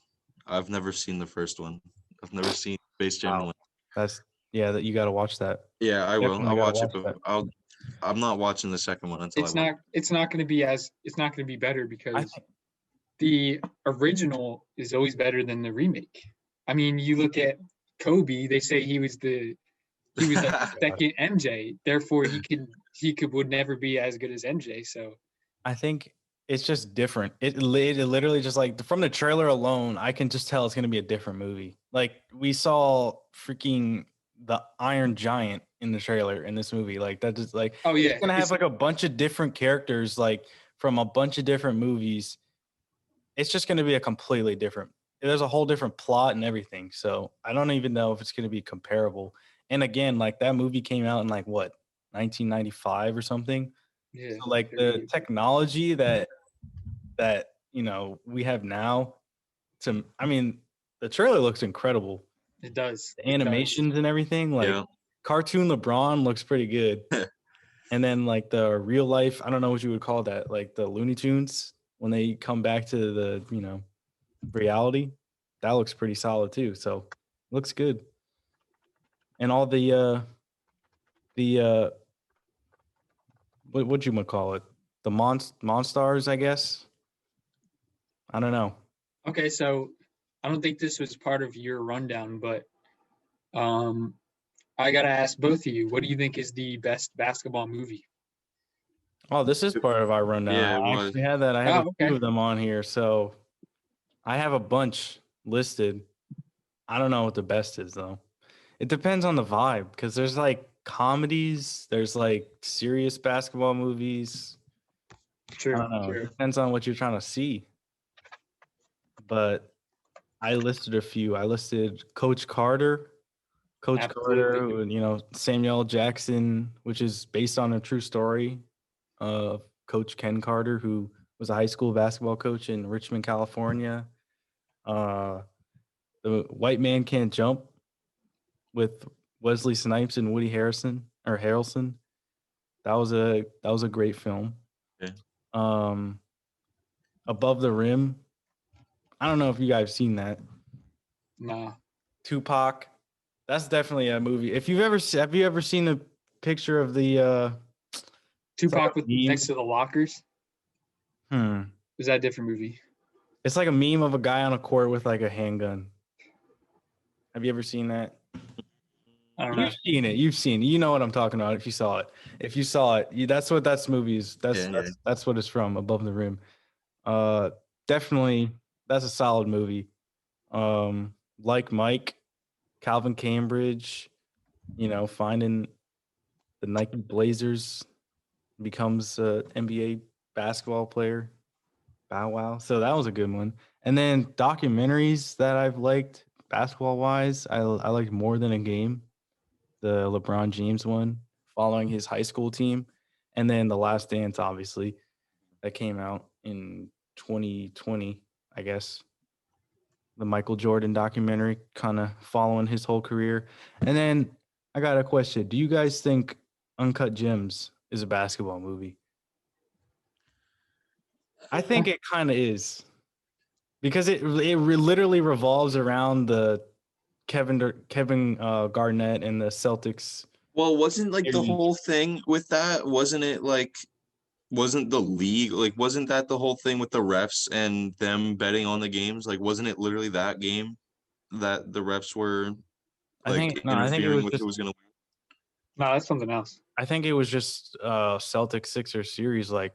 I've never seen the first one. I've never seen Space Jam Wow. 1. That you got to watch that. Yeah, I will. Definitely I'll gotta watch it, watch but that. I'm not watching the second one until I watch. It's not going to be better I because think the original is always better than the remake. I mean, you look at Kobe, they say he was like the second MJ, therefore would never be as good as MJ. So I think it's just different. It literally just like from the trailer alone, I can just tell it's gonna be a different movie. Like we saw freaking the Iron Giant in the trailer in this movie. Like that just like oh yeah, it's gonna have like a bunch of different characters like from a bunch of different movies. It's just gonna be a completely different. There's a whole different plot and everything. So I don't even know if it's gonna be comparable. And again, like that movie came out in like what 1995 or something. yeah. So like the technology that we have now I mean the trailer looks incredible. It does. The animations and everything, like Yeah. cartoon LeBron looks pretty good. And then like the real life, I don't know what you would call that, like the Looney Tunes when they come back to the reality, that looks pretty solid too. So looks good. And all the what you would call it? The Monstars, I guess. I don't know. Okay, so I don't think this was part of your rundown, but I gotta ask both of you, what do you think is the best basketball movie? Oh, this is part of our rundown. Yeah, it I was. actually had that. I have a few okay. of them on here, so I have a bunch listed. I don't know what the best is though. It depends on the vibe because there's like comedies, there's like serious basketball movies. I don't know. It depends on what you're trying to see. But I listed a few. I listed Coach Carter. Coach Absolutely. Carter, Samuel Jackson, which is based on a true story of Coach Ken Carter, who was a high school basketball coach in Richmond, California. The White Man Can't Jump with Wesley Snipes and Woody Harrelson. That was a great film. Okay. Above the Rim. I don't know if you guys have seen that. Nah. Tupac. That's definitely a movie. Have you ever seen the picture of the Tupac like with next to the lockers? Is that a different movie? It's like a meme of a guy on a court with like a handgun. Have you ever seen that? I don't know. You've seen it. You know what I'm talking about if you saw it. That's what that movie is. That's what it's from, Above the Rim. Definitely that's a solid movie. Like Mike, Calvin Cambridge, finding the Nike Blazers, becomes an NBA basketball player. Bow Wow. So that was a good one. And then documentaries that I've liked basketball wise, I liked More Than a Game, the LeBron James one, following his high school team, and then The Last Dance, obviously, that came out in 2020, I guess. The Michael Jordan documentary, kind of following his whole career. And then I got a question. Do you guys think Uncut Gems is a basketball movie? I think it kind of is. Because it literally revolves around the Kevin Garnett and the Celtics. Well, wasn't like the whole thing with that? Wasn't it like, wasn't the league like, wasn't that the whole thing with the refs and them betting on the games? Like, wasn't it literally that game that the refs were I think it interfering was with just, who was going to win? No, that's something else. I think it was just Celtics Sixers series. Like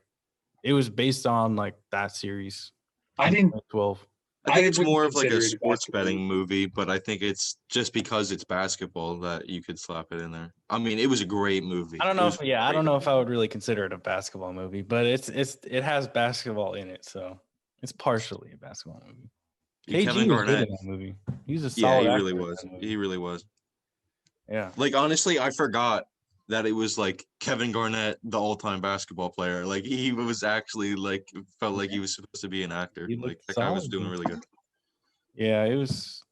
it was based on like that series. I didn't 12. I think it's more of like consider a it a sports basketball betting movie, but I think it's just because it's basketball that you could slap it in there. I mean, it was a great movie. I don't know if I would really consider it a basketball movie, but it has basketball in it, so it's partially a basketball movie. Kevin KG was good Garnett. in that movie. He was a solid he actor really in was. that movie. He really was. Yeah. Like honestly, I forgot that it was like Kevin Garnett, the all-time basketball player. Like he was actually like felt like he was supposed to be an actor. He Like looked that guy was solid, doing dude. really good. Yeah, it was.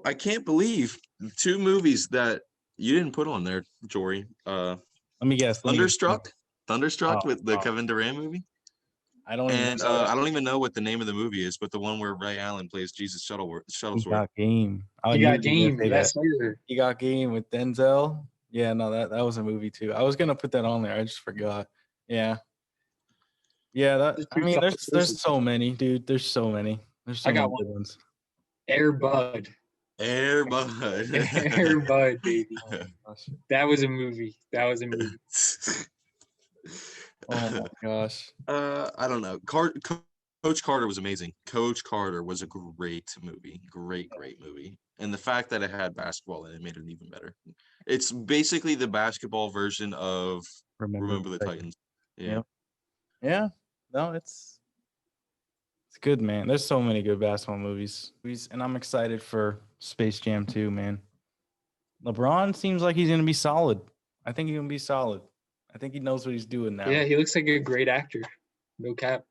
I can't believe 2 movies that you didn't put on there, Jorie. Let me guess. Thunderstruck Oh, with the Kevin Durant movie. I don't even And know that. I don't even know what the name of the movie is, but the one where Ray Allen plays Jesus He Shuttlesworth. got game. I You knew got you were gonna game. say Yes, that. sir. He got game with Denzel. Yeah, no, that was a movie too. I was gonna put that on there. I just forgot. Yeah. Yeah, The I two mean, solid there's choices. so many, dude. There's so many. There's so I got many one. good ones. Air Bud. Air Bud. Air Bud, baby. Oh my gosh. That was a movie. That was a movie. Oh my gosh. I don't know. Coach Carter was amazing. Coach Carter was a great movie. Great movie. And the fact that it had basketball in it made it even better. It's basically the basketball version of Remember the Titans. Yeah. Yep. Yeah. No, it's good, man. There's so many good basketball movies. And I'm excited for Space Jam 2, man. LeBron seems like he's gonna be solid. I think he's gonna be solid. I think he knows what he's doing now. Yeah, he looks like a great actor. No cap.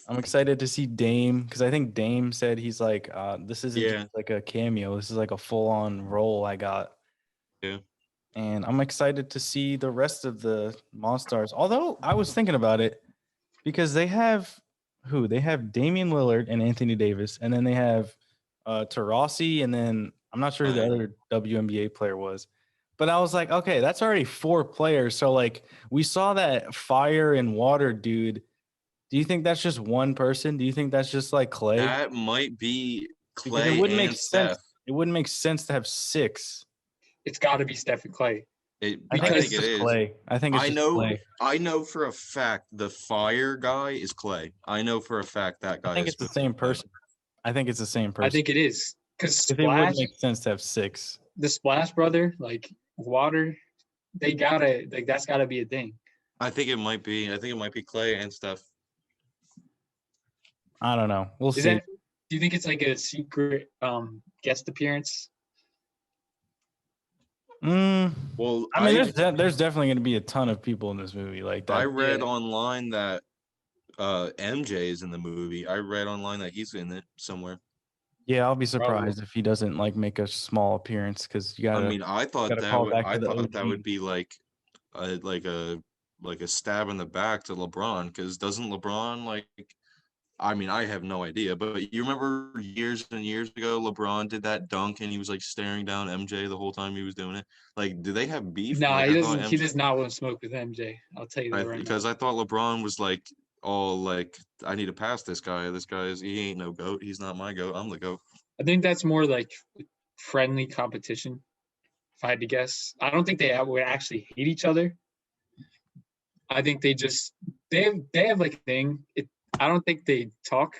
I'm excited to see Dame because I think Dame said he's like, this isn't just like a cameo. This is like a full-on role I got. Yeah. And I'm excited to see the rest of the Monstars. Although I was thinking about it because they have who? They have Damian Lillard and Anthony Davis, and then they have Taurasi, and then I'm not sure who the other WNBA player was. But I was like, okay, that's already 4 players. So like we saw that fire and water dude. Do you think that's just one person? Do you think that's just like Clay? That might be Because Clay it wouldn't and make Steph. sense. It wouldn't make sense to have 6. It's got to be Steph and Clay. I think it's just Clay. I think it's just Clay. I know for a fact the fire guy is Clay. I know for a fact that guy. I think it's the same person. I think it's the same person. I think it is because it wouldn't make sense to have 6. The Splash brother, like water, they gotta like that's gotta be a thing. I think it might be. I think it might be Clay and Steph. I don't know. We'll see. Do you think it's like a secret guest appearance? Well, I mean, there's definitely going to be a ton of people in this movie. Like that. I read online that MJ is in the movie. I read online that he's in it somewhere. Yeah, I'll be surprised if he doesn't like make a small appearance because you got. I mean, I thought that would be like a stab in the back to LeBron because doesn't LeBron like? I mean, I have no idea, but you remember years and years ago, LeBron did that dunk and he was like staring down MJ the whole time he was doing it. Like, do they have beef? No, like, he doesn't. He does not want to smoke with MJ. I'll tell you that right now. Because I thought LeBron was like, all like, I need to pass this guy. This guy's he ain't no GOAT. He's not my GOAT. I'm the GOAT. I think that's more like friendly competition. If I had to guess, I don't think they would actually hate each other. I think they have like a thing. I don't think they talk,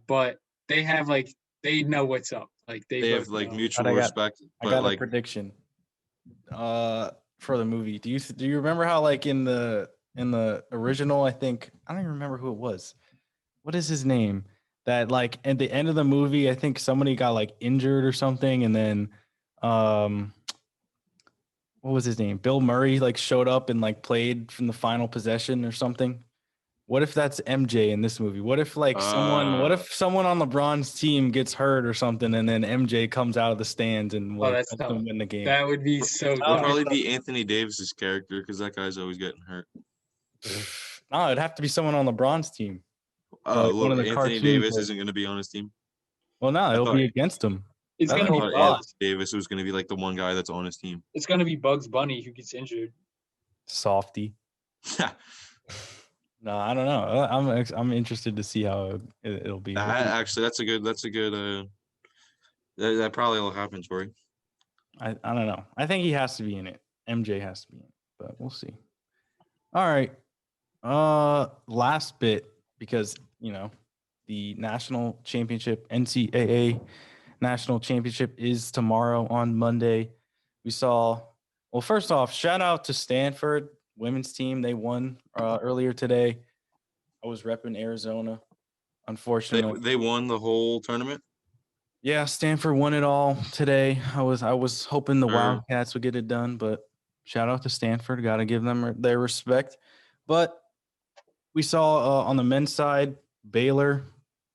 but they have like they know what's up. Like they have like mutual respect. I got a prediction. For the movie, do you remember how like in the original? I think I don't even remember who it was. What is his name? That like at the end of the movie, I think somebody got like injured or something, and then what was his name? Bill Murray like showed up and like played from the final possession or something. What if that's MJ in this movie? What if like someone on LeBron's team gets hurt or something, and then MJ comes out of the stands and helps them win the game? That would be so. It'll probably be Anthony Davis's character because that guy's always getting hurt. No, it'd have to be someone on LeBron's team. Look, Anthony Davis isn't going to be on his team. Well, no, it'll be against him. It's going to be Anthony Davis, who's going to be like the one guy that's on his team. It's going to be Bugs Bunny who gets injured. Softy. No, I don't know. I'm interested to see how it'll be. Actually, that's a good. That probably will happen, Jorie. I don't know. I think he has to be in it. MJ has to be in it, but we'll see. All right. Last bit because the national championship, NCAA national championship, is tomorrow on Monday. We saw. Well, first off, shout out to Stanford women's team. They won earlier today. I was repping Arizona. Unfortunately, they won the whole tournament. Yeah, Stanford won it all today. I was hoping the Wildcats would get it done, but shout out to Stanford. Got to give them their respect. But we saw on the men's side, Baylor,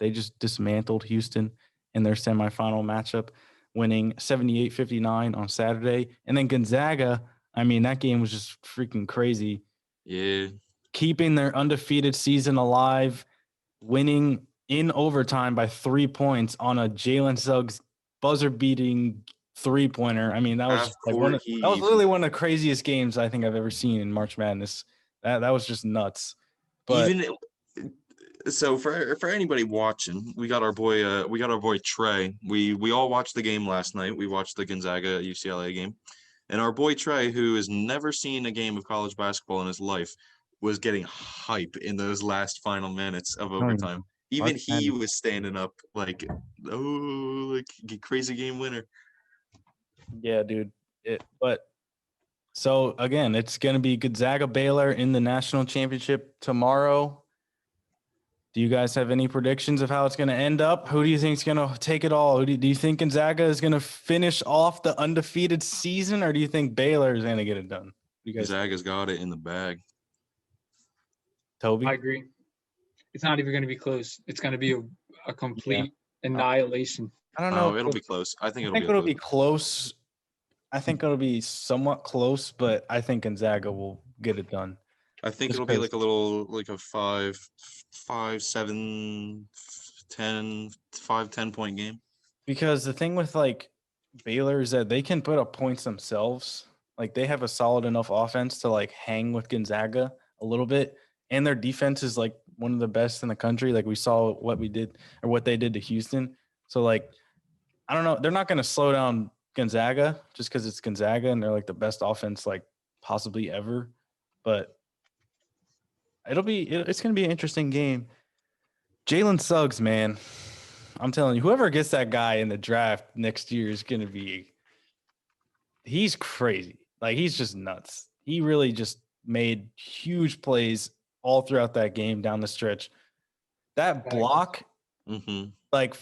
they just dismantled Houston in their semifinal matchup, winning 78-59 on Saturday. And then Gonzaga, I mean, that game was just freaking crazy. Yeah. keeping their undefeated season alive, winning in overtime by 3 points on a Jalen Suggs buzzer-beating three-pointer. I mean, that was like that was literally one of the craziest games I think I've ever seen in March Madness. That was just nuts. But Even so, for anybody watching, we got our boy Trey. We all watched the game last night. We watched the Gonzaga UCLA game, and our boy Trey, who has never seen a game of college basketball in his life, was getting hype in those last final minutes of overtime. Even he was standing up like, oh, like crazy game winner. Yeah, dude. But so again, it's gonna be Gonzaga Baylor in the national championship tomorrow. Do you guys have any predictions of how it's gonna end up? Who do you think is gonna take it all? Do you think Gonzaga is gonna finish off the undefeated season, or do you think Baylor is gonna get it done? Gonzaga's got it in the bag. Toby? I agree. It's not even going to be close. It's going to be a complete annihilation. I don't know. It'll be close. I think it'll be close. I think it'll be somewhat close, but I think Gonzaga will get it done. I think it'll be like a 5-10 point game. Because the thing with like Baylor is that they can put up points themselves. Like they have a solid enough offense to like hang with Gonzaga a little bit. And their defense is like one of the best in the country. Like we saw what they did to Houston. So like, I don't know. They're not going to slow down Gonzaga just because it's Gonzaga and they're like the best offense like possibly ever. But it's going to be an interesting game. Jalen Suggs, man, I'm telling you, whoever gets that guy in the draft next year is going to be – he's crazy. Like, he's just nuts. He really just made huge plays all throughout that game down the stretch. That block, like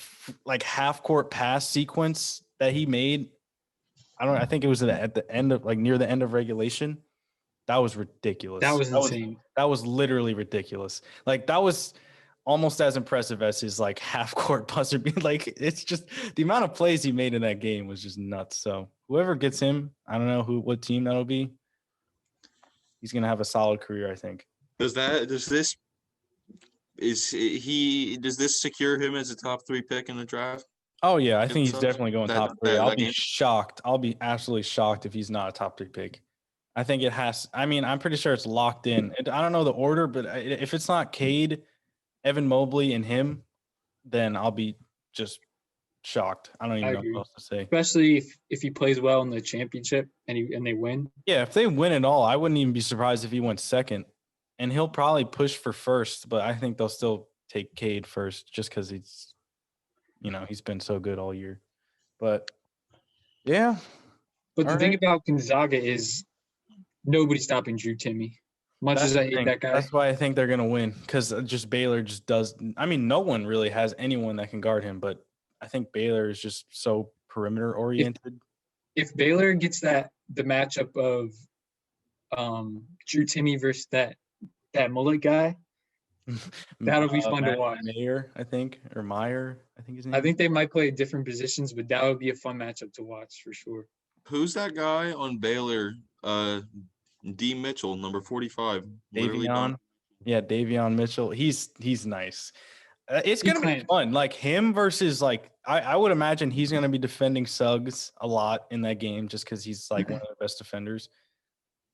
half-court pass sequence that he made, I think it was at the end of – like near the end of regulation. That was ridiculous. That was insane. That was literally ridiculous. Like, that was – almost as impressive as his like half court buzzer beat. Like it's just the amount of plays he made in that game was just nuts. So whoever gets him, I don't know what team that'll be. He's gonna have a solid career, I think. Does this secure him as a top 3 pick in the draft? Oh yeah, I think he's definitely going top 3. I'll be shocked. I'll be absolutely shocked if he's not a top 3 pick. I think it has. I mean, I'm pretty sure it's locked in. I don't know the order, but if it's not Cade, Evan Mobley, and him, then I'll be just shocked. I don't even know what else to say. Especially if he plays well in the championship and they win. Yeah, if they win it all, I wouldn't even be surprised if he went second. And he'll probably push for first, but I think they'll still take Cade first just because he's been so good all year. But yeah. But the thing about Gonzaga is nobody's stopping Drew Timme. Much as I hate that guy. That's why I think they're going to win, because just Baylor just does – I mean, no one really has anyone that can guard him, but I think Baylor is just so perimeter-oriented. If Baylor gets the matchup of Drew Timme versus that mullet guy, that'll be fun to watch. Meyer, I think his name. I think they might play different positions, but that would be a fun matchup to watch for sure. Who's that guy on Baylor? D. Mitchell, number 45. Davion. Yeah, Davion Mitchell. He's nice. It's going to be fun. Like him versus like I would imagine he's going to be defending Suggs a lot in that game just because he's like one of the best defenders.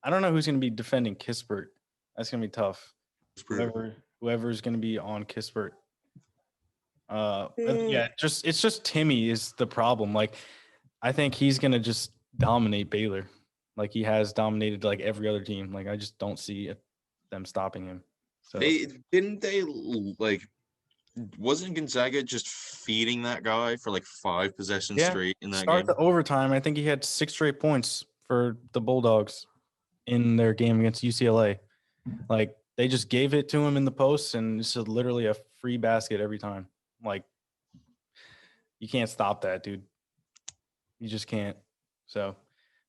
I don't know who's going to be defending Kispert. That's going to be tough. Whoever's going to be on Kispert. Yeah, it's just Timme is the problem. Like I think he's going to just dominate Baylor. Like he has dominated like every other team. Like I just don't see them stopping him. So wasn't Gonzaga just feeding that guy for like 5 possessions straight in that game? Start the overtime. I think he had 6 straight points for the Bulldogs in their game against UCLA. Like they just gave it to him in the post, and it's just literally a free basket every time. Like you can't stop that, dude. You just can't. So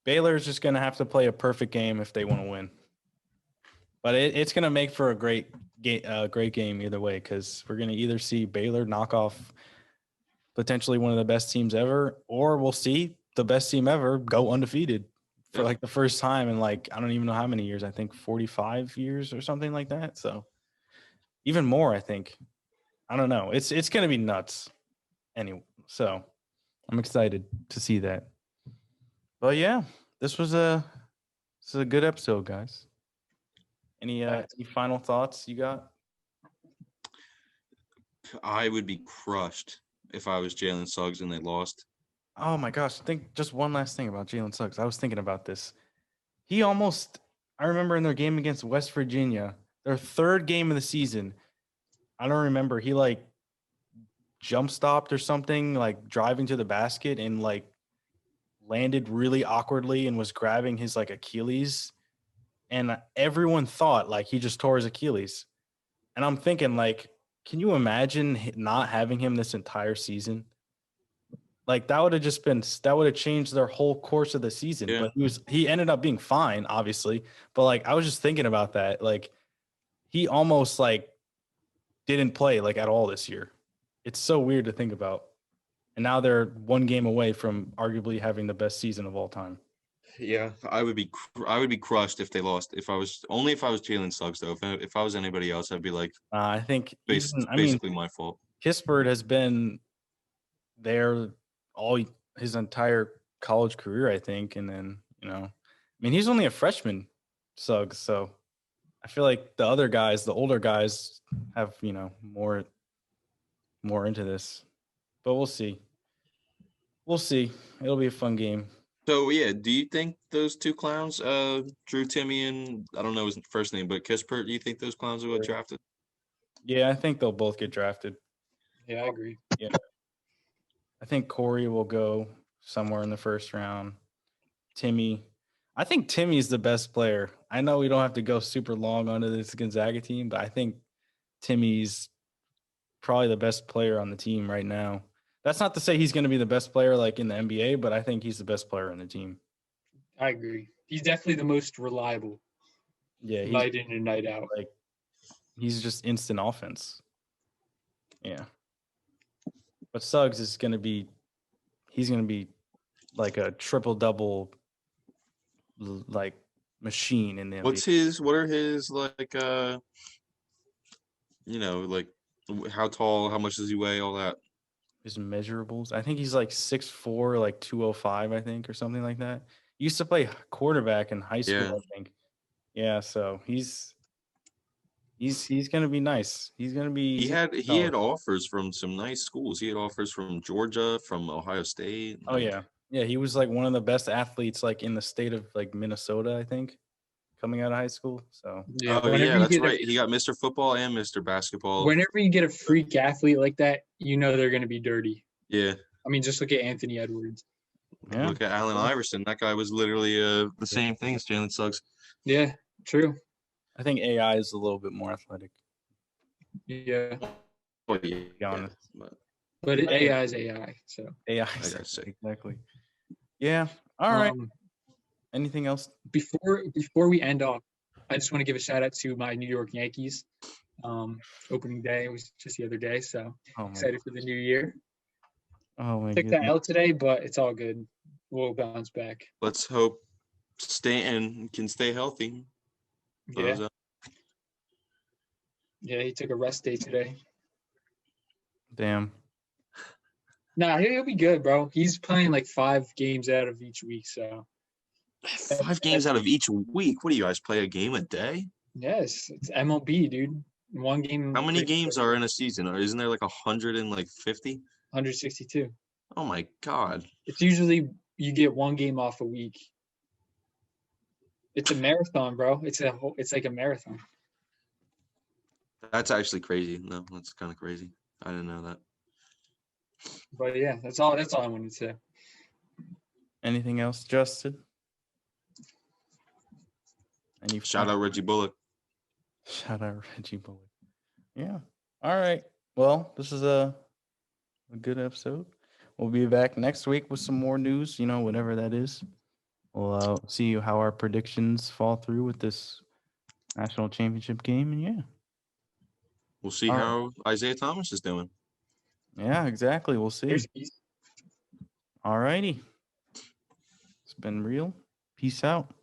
Baylor is just going to have to play a perfect game if they want to win. But it's going to make for a great game either way, because we're going to either see Baylor knock off potentially one of the best teams ever, or we'll see the best team ever go undefeated, for like the first time in like I don't even know how many years. I think 45 years or something like that. So even more, I think. I don't know. It's gonna be nuts. Anyway, so I'm excited to see that. But yeah, this was a good episode, guys. Any final thoughts you got? I would be crushed if I was Jalen Suggs and they lost. Oh my gosh! Think just one last thing about Jalen Suggs. I was thinking about this. I remember in their game against West Virginia, their third game of the season. I don't remember. He like jump stopped or something, like driving to the basket and like landed really awkwardly and was grabbing his like Achilles. And everyone thought like he just tore his Achilles. And I'm thinking like, can you imagine not having him this entire season? Like that would have changed their whole course of the season. Yeah. But he ended up being fine, obviously. But like I was just thinking about that. Like he almost like didn't play like at all this year. It's so weird to think about. And now they're one game away from arguably having the best season of all time. Yeah, I would be crushed if they lost. If I was Jalen Suggs though. If I was anybody else, I'd be like, I think basically my fault. Kispert has been there all his entire college career, I think, and then he's only a freshman, Suggs, so I feel like the other guys, the older guys, have more into this, but we'll see. It'll be a fun game. So yeah, do you think those two clowns, Jrue, Timmy, and I don't know his first name, but Kispert, do you think those clowns will get drafted? Yeah, I think they'll both get drafted. Yeah, I agree. Yeah, I think Corey will go somewhere in the first round. I think Timmy's the best player. I know we don't have to go super long onto this Gonzaga team, but I think Timmy's probably the best player on the team right now. That's not to say he's going to be the best player like in the NBA, but I think he's the best player on the team. I agree. He's definitely the most reliable. Yeah, night in and night out. Like he's just instant offense. Yeah. But Suggs is going to be like a triple-double like machine in the NBA. What are his like like how tall, how much does he weigh, all that? His measurables. I think he's like 6'4", like 205, I think, or something like that. He used to play quarterback in high school, I think. Yeah, so he's gonna be nice. He's gonna be. He had offers from some nice schools. He had offers from Georgia, from Ohio State. Oh yeah. He was like one of the best athletes like in the state of like Minnesota, I think, coming out of high school. So yeah, that's right. He got Mr. Football and Mr. Basketball. Whenever you get a freak athlete like that, they're gonna be dirty. Yeah. I mean, just look at Anthony Edwards. Yeah. Look at Allen Iverson. That guy was literally the same thing as Jalen Suggs. Yeah, true. I think AI is a little bit more athletic. Yeah. Oh, yeah. To be honest. But AI is AI, so. AI is exactly. Yeah. All right. Anything else? Before we end off, I just want to give a shout out to my New York Yankees. Opening day was just the other day, so excited for the new year. Oh my Took that L today, but it's all good. We'll bounce back. Let's hope Stanton can stay healthy. Yeah. Yeah, he took a rest day today. Damn. Nah, he'll be good, bro. He's playing like 5 games out of each week, so. 5 games out of each week? What do you guys play, a game a day? Yes, it's MLB, dude. One game. How many games are in a season? Or isn't there like 150? 162. Oh my God. It's usually you get 1 game off a week. It's a marathon, bro. It's like a marathon. That's actually crazy. No, that's kind of crazy. I didn't know that. But yeah, that's all I wanted to say. Anything else, Justin? Shout out Reggie Bullock. Shout out Reggie Bullock. Yeah. All right. Well, this is a good episode. We'll be back next week with some more news, whatever that is. We'll see how our predictions fall through with this national championship game. And yeah. We'll see how Isaiah Thomas is doing. Yeah, exactly. We'll see. All righty. It's been real. Peace. Peace out.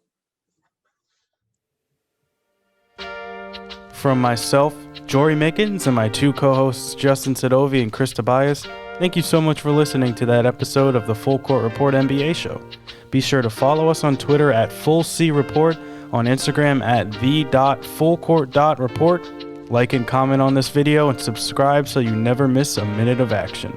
From myself, Jorie Mickens, and my two co-hosts, Justin Sadovi and Chris Tobias, thank you so much for listening to that episode of the Fullcourt Report NBA show. Be sure to follow us on Twitter at FullCReport, on Instagram at the.fullcourt.report. Like and comment on this video and subscribe so you never miss a minute of action.